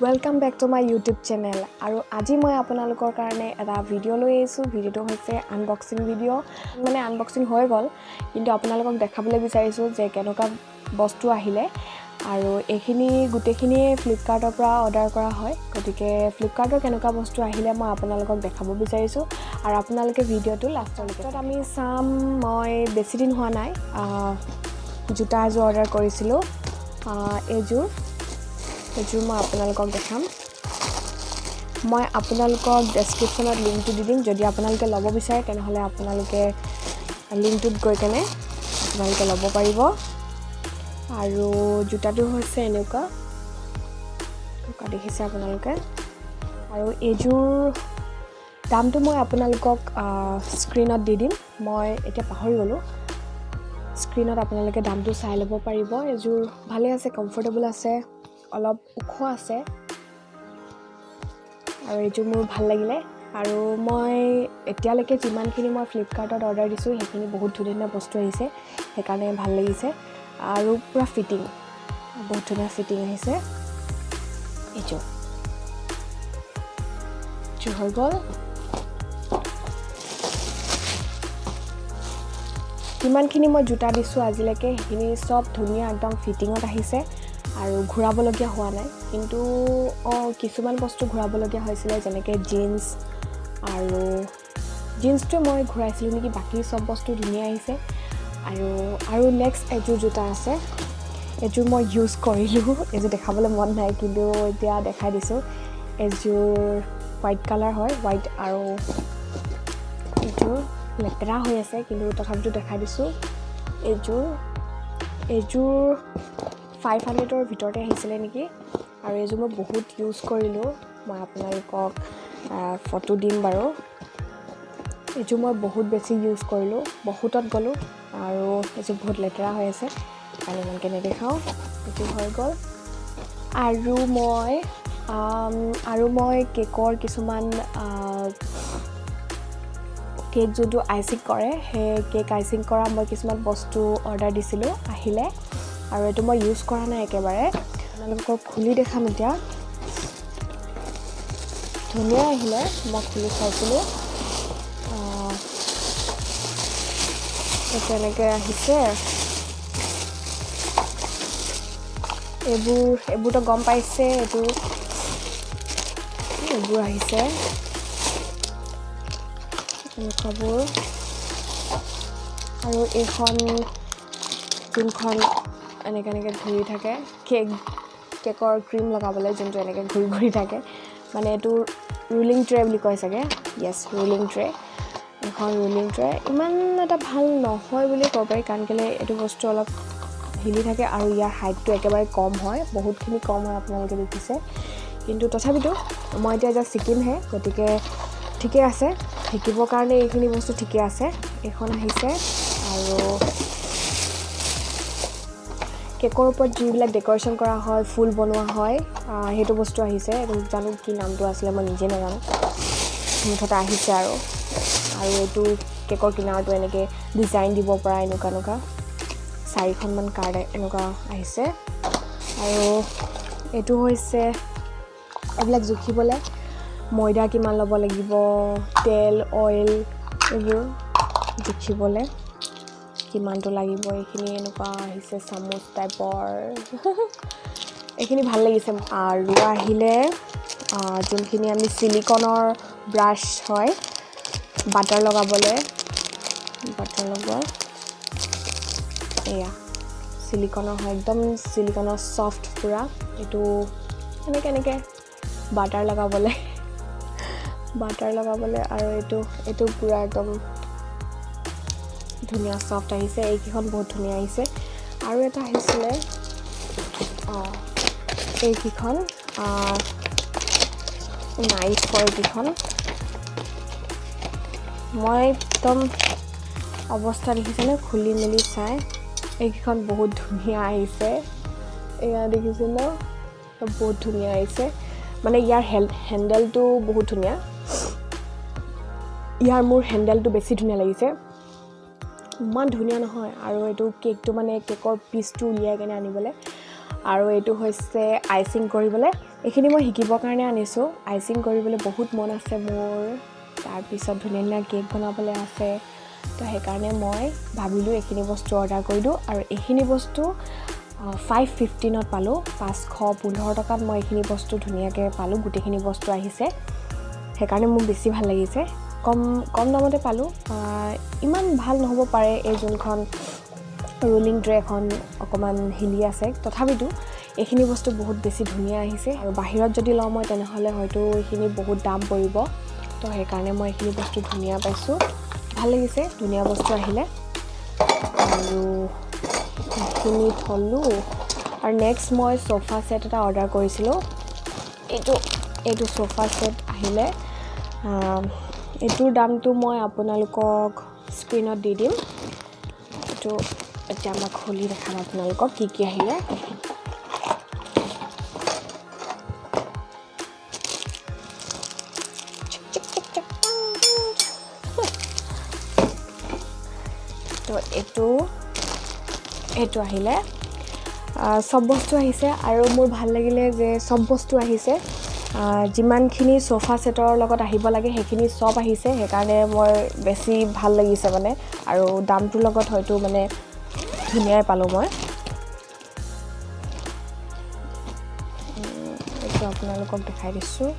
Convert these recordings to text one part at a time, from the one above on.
Welcome back to my YouTube channel আৰু আজি মই আপোনালোকৰ কাৰণে এটা ভিডিঅ' লৈ আহিছোঁ। ভিডিঅ'টো হৈছে আনবক্সিং ভিডিঅ', মানে আনবক্সিং হৈ গ'ল কিন্তু আপোনালোকক দেখাবলৈ বিচাৰিছোঁ যে কেনেকুৱা বস্তু আহিলে। আৰু এইখিনি গোটেইখিনিয়ে ফ্লিপকাৰ্টৰ পৰা অৰ্ডাৰ কৰা হয়, গতিকে ফ্লিপকাৰ্টৰ কেনেকুৱা বস্তু আহিলে মই আপোনালোকক দেখাব বিচাৰিছোঁ আৰু আপোনালোকে ভিডিঅ'টো লাষ্টলৈকে আমি চাম। মই বেছি দিন হোৱা নাই জোতা এযোৰ অৰ্ডাৰ কৰিছিলোঁ। এইযোৰ মই আপোনালোকক দেখাম। মই আপোনালোকক ডেছক্ৰিপশ্যনত লিংকটো দি দিম। যদি আপোনালোকে ল'ব বিচাৰে তেনেহ'লে আপোনালোকে লিংকটোত গৈ কেনে আপোনালোকে ল'ব পাৰিব। আৰু জোতাটো হৈছে এনেকুৱা দেখিছে আপোনালোকে। আৰু এইযোৰ দামটো মই আপোনালোকক স্ক্ৰীণত দি দিম। মই এতিয়া পাহৰি গ'লোঁ। স্ক্ৰীণত আপোনালোকে দামটো চাই ল'ব পাৰিব। এইযোৰ ভালে আছে, কমফৰ্টেবল আছে, অলপ ওখ আছে আৰু এইযোৰ মোৰ ভাল লাগিলে। আৰু মই এতিয়ালৈকে যিমানখিনি মই ফ্লিপকাৰ্টত অৰ্ডাৰ দিছোঁ সেইখিনি বহুত ধুনীয়া বস্তু আহিছে, সেইকাৰণে ভাল লাগিছে। আৰু পূৰা ফিটিং, বহুত ধুনীয়া ফিটিং আহিছে। এইযোৰ হৈ গ'ল। যিমানখিনি মই জোতা দিছোঁ আজিলৈকে সেইখিনি চব ধুনীয়া একদম ফিটিঙত আহিছে আৰু ঘূৰাবলগীয়া হোৱা নাই। কিন্তু কিছুমান বস্তু ঘূৰাবলগীয়া হৈছিলে, যেনেকৈ জিন্স। আৰু জিন্সটো মই ঘূৰাইছিলোঁ নেকি, বাকী চব বস্তু ধুনীয়া আহিছে। আৰু নেক্সট এযোৰ জোতা আছে, এইযোৰ মই ইউজ কৰিলোঁ। এইযোৰ দেখাবলৈ মন নাই কিন্তু এতিয়া দেখাই দিছোঁ। এইযোৰ হোৱাইট কালাৰ হয়, হোৱাইট, আৰু এইযোৰ লেতেৰা হৈ আছে কিন্তু তথাপিতো দেখাই দিছোঁ। এইযোৰ 500ৰ ভিতৰতে আহিছিলে নেকি। আৰু এইযোৰ মই বহুত ইউজ কৰিলোঁ, মই আপোনালোকক ফটো দিম বাৰু। এইযোৰ মই বহুত বেছি ইউজ কৰিলোঁ, বহুতত গ'লোঁ আৰু এইযোৰ বহুত লেতেৰা হৈ আছে কাৰণ ইমানকৈ নেদেখাওঁ। এইযোৰ হৈ গ'ল। আৰু মই কেকৰ কিছুমান কেক যোনটো আইচিং কৰে, সেই কেক আইচিং কৰা মই কিছুমান বস্তু অৰ্ডাৰ দিছিলোঁ, আহিলে। আৰু এইটো মই ইউজ কৰা নাই একেবাৰে, আপোনালোকক খুলি দেখাম এতিয়া। ধুনীয়া আহিলে, মই খুলি চাইছিলোঁ। তেনেকৈ আহিছে। এইবোৰতো গম পাইছে, এইবোৰ আহিছে এনেকুৱাবোৰ। আৰু এইখন যোনখন এনেকৈ ঘূৰি থাকে, কেকৰ ক্ৰীম লগাবলৈ, যোনটো এনেকৈ ঘূৰি থাকে, মানে এইটো ৰুলিং ট্ৰে বুলি কয় চাগে। য়েছ, ৰুলিং ট্ৰে। এখন ৰুলিং ট্ৰে ইমান এটা ভাল নহয় বুলি ক'ব পাৰি, কাৰণ কেলৈ এইটো বস্তু অলপ হিলি থাকে আৰু ইয়াৰ হাইটটো একেবাৰে কম হয়, বহুতখিনি কম হয়, আপোনালোকে দেখিছে। কিন্তু তথাপিতো মই এতিয়া জাষ্ট শিকিমহে, গতিকে ঠিকে আছে। শিকিবৰ কাৰণে এইখিনি বস্তু ঠিকে আছে। এইখন আহিছে। আৰু কেকৰ ওপৰত যিবিলাক ডেক'ৰেশ্যন কৰা হয়, ফুল বনোৱা হয়, সেইটো বস্তু আহিছে। এইটো জানো কি নামটো আছিলে, মই নিজে নাজানো, মুঠতে আহিছে। আৰু এইটো কেকৰ কিনাৰটো এনেকৈ ডিজাইন দিব পৰা এনেকুৱা 4খনমান কাৰ্ড এনেকুৱা আহিছে। আৰু এইটো হৈছে এইবিলাক জুখিবলৈ, ময়দা কিমান ল'ব লাগিব, তেল, অইল, এইবোৰ জুখিবলৈ কিমানটো লাগিব, এইখিনি এনেকুৱা আহিছে, চামুচ টাইপৰ। এইখিনি ভাল লাগিছে। আৰু আহিলে যোনখিনি আমি ছিলিকনৰ ব্ৰাছ হয় বাটাৰ লগাবলৈ, এয়া ছিলিকনৰ হয়, একদম ছিলিকনৰ ছফ্ট পূৰা। এইটো এনেকৈ বাটাৰ লগাবলৈ আৰু এইটো পূৰা একদম ধুনীয়া ছফ্ট আহিছে। এইকেইখন বহুত ধুনীয়া আহিছে। আৰু এটা আহিছিলে, এইকেইখন নাইফৰ এইকেইখন। মই একদম অৱস্থা দেখিছেনে, খুলি মেলি চাই, এইকেইখন বহুত ধুনীয়া আহিছে। এয়া দেখিছে ন, বহুত ধুনীয়া আহিছে। মানে ইয়াৰ হেণ্ডেলটো বহুত ধুনীয়া, মোৰ হেণ্ডেলটো বেছি ধুনীয়া লাগিছে। ইমান ধুনীয়া নহয়। আৰু এইটো কেকটো মানে কেকৰ পিচটো উলিয়াই কেনে আনিবলৈ আৰু এইটো হৈছে আইচিং কৰিবলৈ। এইখিনি মই শিকিবৰ কাৰণে আনিছোঁ। আইচিং কৰিবলৈ বহুত মন আছে মোৰ, তাৰপিছত ধুনীয়া ধুনীয়া কেক বনাবলৈ আছে। তো সেইকাৰণে মই ভাবিলোঁ এইখিনি বস্তু অৰ্ডাৰ কৰি দিওঁ। আৰু এইখিনি বস্তু 515ত পালোঁ। 515 টকাত মই এইখিনি বস্তু ধুনীয়াকৈ পালোঁ, গোটেইখিনি বস্তু আহিছে। সেইকাৰণে মোৰ বেছি ভাল লাগিছে, কম দামতে পালোঁ। ইমান ভাল নহ'ব পাৰে, এই যোনখন ৰোলিং ট্ৰেখন অকণমান হিলি আছে, তথাপিতো এইখিনি বস্তু বহুত বেছি ধুনীয়া আহিছে। আৰু বাহিৰত যদি লওঁ মই তেনেহ'লে হয়তো এইখিনি বহুত দাম পৰিব। তো সেইকাৰণে মই এইখিনি বস্তু ধুনীয়া পাইছোঁ, ভাল লাগিছে, ধুনীয়া বস্তু আহিলে। আৰু এইখিনি থলোঁ। আৰু নেক্সট মই চোফা ছেট এটা অৰ্ডাৰ কৰিছিলোঁ। এইটো চোফা ছেট আহিলে। এইটোৰ দামটো মই আপোনালোকক স্ক্ৰীণত দি দিম। এইটো এতিয়া মই খুলি দেখাম আপোনালোকক কি আহিলে। তো এইটো আহিলে, চব বস্তু আহিছে। আৰু মোৰ ভাল লাগিলে যে চব বস্তু আহিছে, যিমানখিনি চোফা ছেটৰ লগত আহিব লাগে সেইখিনি চব আহিছে। সেইকাৰণে মই বেছি ভাল লাগিছে মানে, আৰু দামটোৰ লগত হয়তো মানে ধুনীয়াই পালোঁ মই। এইটো আপোনালোকক দেখাই দিছোঁ।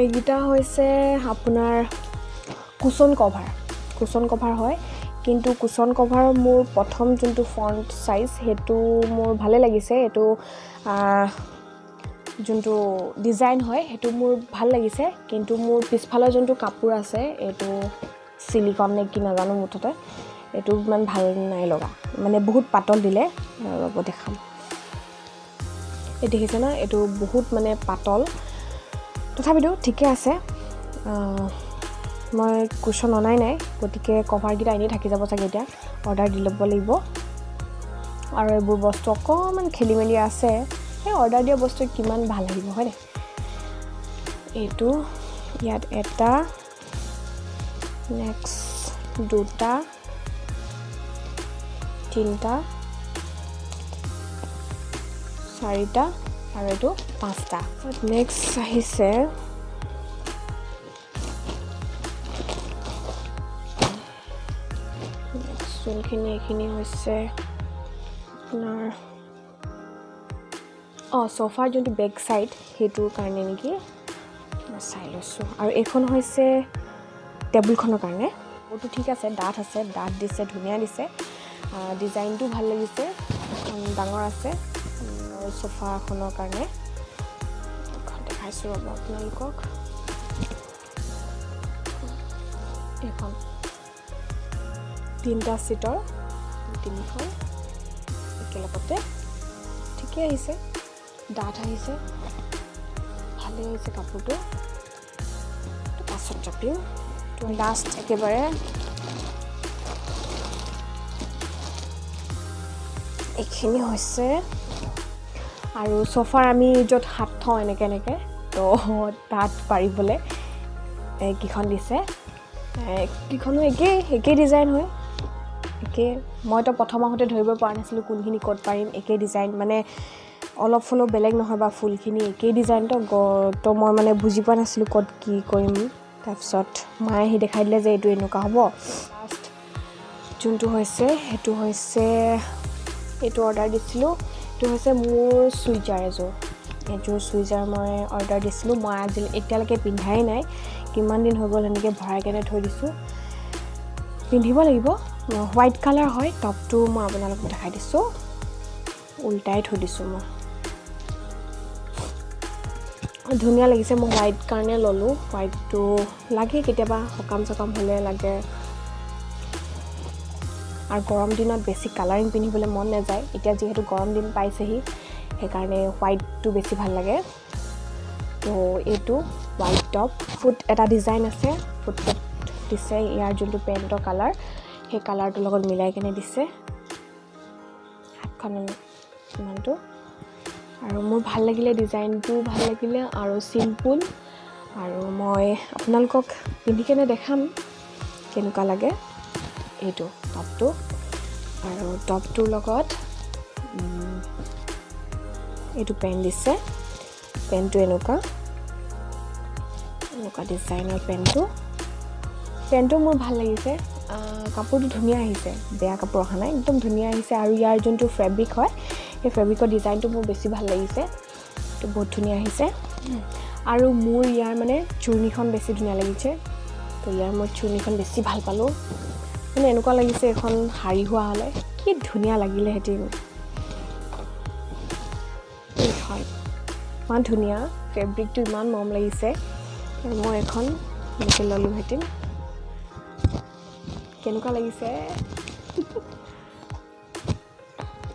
এইকেইটা হৈছে আপোনাৰ কুশ্বন কভাৰ হয়। কিন্তু কুশ্বন কভাৰ মোৰ প্ৰথম যোনটো ফ্ৰণ্ট চাইজ সেইটো মোৰ ভালে লাগিছে। এইটো যোনটো ডিজাইন হয় সেইটো মোৰ ভাল লাগিছে। কিন্তু মোৰ পিছফালৰ যোনটো কাপোৰ আছে, এইটো চিলিকন নে কি নাজানো, মুঠতে এইটো ইমান ভাল নাই লগা, মানে বহুত পাতল দিলে। ৰ'ব দেখাম, এই দেখিছে না, এইটো বহুত মানে পাতল। তথাপিতো ঠিকে আছে। মই কুশ্বন অনাই নাই, গতিকে কভাৰকেইটা এনেই থাকি যাব চাগে। এতিয়া অৰ্ডাৰ দি ল'ব লাগিব। আৰু এইবোৰ বস্তু অকণমান খেলি মেলি আছে, সেই অৰ্ডাৰ দিয়া বস্তু কিমান ভাল লাগিব হয়নে। এইটো ইয়াত এটা, নেক্সট দুটা, তিনিটা, চাৰিটা, আৰু এইটো 5টা। নেক্সট আহিছে যোনখিনি, এইখিনি হৈছে আপোনাৰ চোফাৰ যোনটো বেক চাইড সেইটোৰ কাৰণে নেকি, মই চাই লৈছোঁ। আৰু এইখন হৈছে টেবুলখনৰ কাৰণে। এইটো ঠিক আছে, ডাঠ দিছে, ধুনীয়া দিছে। ডিজাইনটো ভাল লাগিছে, ডাঙৰ আছে। আৰু চোফাখনৰ কাৰণে এখন দেখাইছোঁ ৰ'ব আপোনালোকক। এইখন 3টা ছিটৰ, 3খন একেলগতে ঠিকে আহিছে, ডাঠ আহিছে, ভালে হৈছে কাপোৰটো। পাছত জাপিম। তো লাষ্ট একেবাৰে এইখিনি হৈছে। আৰু চোফাৰ আমি য'ত হাত থওঁ এনেকৈ, তো তাত পাৰিবলৈ এইকেইখন দিছে। কেইখনো একেই ডিজাইন হয়, একেই। মইতো প্ৰথম আহোঁতে ধৰিব পৰা নাছিলোঁ কোনখিনি ক'ত পাৰিম। একেই ডিজাইন, মানে অলপ চলপ বেলেগ নহয় বা ফুলখিনি একেই ডিজাইন। তো মই মানে বুজি পোৱা নাছিলোঁ ক'ত কি কৰিম। তাৰপিছত মায়ে আহি দেখাই দিলে যে এইটো এনেকুৱা হ'ব। লাষ্ট যোনটো হৈছে সেইটো হৈছে, এইটো অৰ্ডাৰ দিছিলোঁ। এইটো হৈছে মোৰ চুইজাৰ এযোৰ। এইযোৰ চুইজাৰ মই অৰ্ডাৰ দিছিলোঁ। মই এতিয়ালৈকে পিন্ধাই নাই, কিমান দিন হৈ গ'ল এনেকৈ ভৰাই কেনে থৈ দিছোঁ। পিন্ধিব লাগিব। হোৱাইট কালাৰ হয় টপটো, মই আপোনালোকক দেখাই দিছোঁ। উল্টাই থৈ দিছোঁ মই, ধুনীয়া লাগিছে। মই হোৱাইট কাৰণে ল'লোঁ। হোৱাইটটো লাগে কেতিয়াবা, সকাম চকাম হ'লে লাগে। আৰু গৰম দিনত বেছি কালাৰিং পিন্ধিবলৈ মন নাযায়। এতিয়া যিহেতু গৰম দিন পাইছেহি, সেইকাৰণে হোৱাইটটো বেছি ভাল লাগে। তো এইটো হোৱাইট টপ, ফুট এটা ডিজাইন আছে, ফুট দিছে। ইয়াৰ যোনটো পেণ্টৰ কালাৰ, সেই কালাৰটোৰ লগত মিলাই কেনে দিছে। হাতখন ইমানটো, আৰু মোৰ ভাল লাগিলে, ডিজাইনটোও ভাল লাগিলে আৰু চিম্পুল। আৰু মই আপোনালোকক পিন্ধি কেনে দেখাম কেনেকুৱা লাগে। এইটো টপটো আৰু টপটোৰ লগত এইটো পেণ্ট দিছে পেণ্টটো এনেকুৱা ডিজাইনৰ পেণ্টটো মোৰ ভাল লাগিছে কাপোৰটো ধুনীয়া আহিছে বেয়া কাপোৰ অহা নাই একদম ধুনীয়া আহিছে আৰু ইয়াৰ যোনটো ফেব্ৰিক হয় সেই ফেব্ৰিকৰ ডিজাইনটো মোৰ বেছি ভাল লাগিছে তো বহুত ধুনীয়া আহিছে আৰু মোৰ ইয়াৰ মানে চুৰ্ণিখন বেছি ধুনীয়া লাগিছে তো ইয়াৰ মই চুৰ্ণিখন বেছি ভাল পালোঁ মানে এনেকুৱা লাগিছে এখন শাৰী হোৱা হ'লে কি ধুনীয়া লাগিলেহেঁতেন এইখন ইমান ধুনীয়া ফেব্ৰিকটো ইমান মৰম লাগিছে আৰু মই এখন এনেকৈ ল'লোহেঁতেন কেনেকুৱা লাগিছে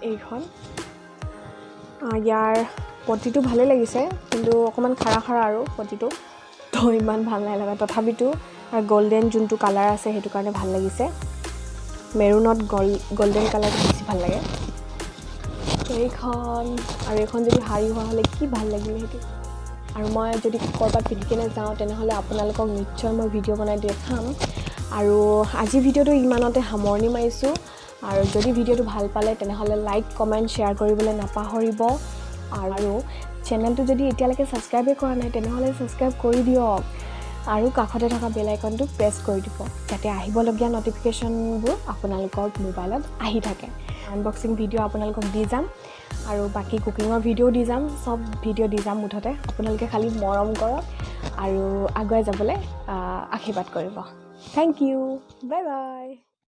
এইখন ইয়াৰ পটিটো ভালেই লাগিছে কিন্তু অকণমান খাৰা আৰু পটিটো তো ইমান ভাল নাই লগা তথাপিতো গল্ডেন যোনটো কালাৰ আছে সেইটো কাৰণে ভাল লাগিছে মেৰুনত গল্ডেন কালাৰটো বেছি ভাল লাগে এইখন আৰু এইখন যদি শাৰী হোৱা হ'লে কি ভাল লাগিলে সেইটো আৰু মই যদি ক'ৰবাত পিন্ধি কিনে যাওঁ তেনেহ'লে আপোনালোকক নিশ্চয় মই ভিডিঅ' বনাই দেখাম আৰু আজি ভিডিঅ'টো ইমানতে সামৰণি মাৰিছোঁ আৰু যদি ভিডিঅ'টো ভাল পালে তেনেহ'লে লাইক কমেণ্ট শ্বেয়াৰ কৰিবলৈ নাপাহৰিব আৰু চেনেলটো যদি এতিয়ালৈকে ছাবস্ক্ৰাইবেই কৰা নাই তেনেহ'লে ছাবস্ক্ৰাইব কৰি দিয়ক আৰু কাষতে থকা বেল আইকনটো প্ৰেছ কৰি দিব যাতে আহিবলগীয়া নটিফিকেশ্যনবোৰ আপোনালোকৰ মোবাইলত আহি থাকে আনবক্সিং ভিডিঅ' আপোনালোকক দি যাম আৰু বাকী কুকিঙৰ ভিডিঅ' দি যাম চব ভিডিঅ' দি যাম মুঠতে আপোনালোকে খালি মৰম কৰক আৰু আগুৱাই যাবলৈ আশীৰ্বাদ কৰিব থেংক ইউ বাই বাই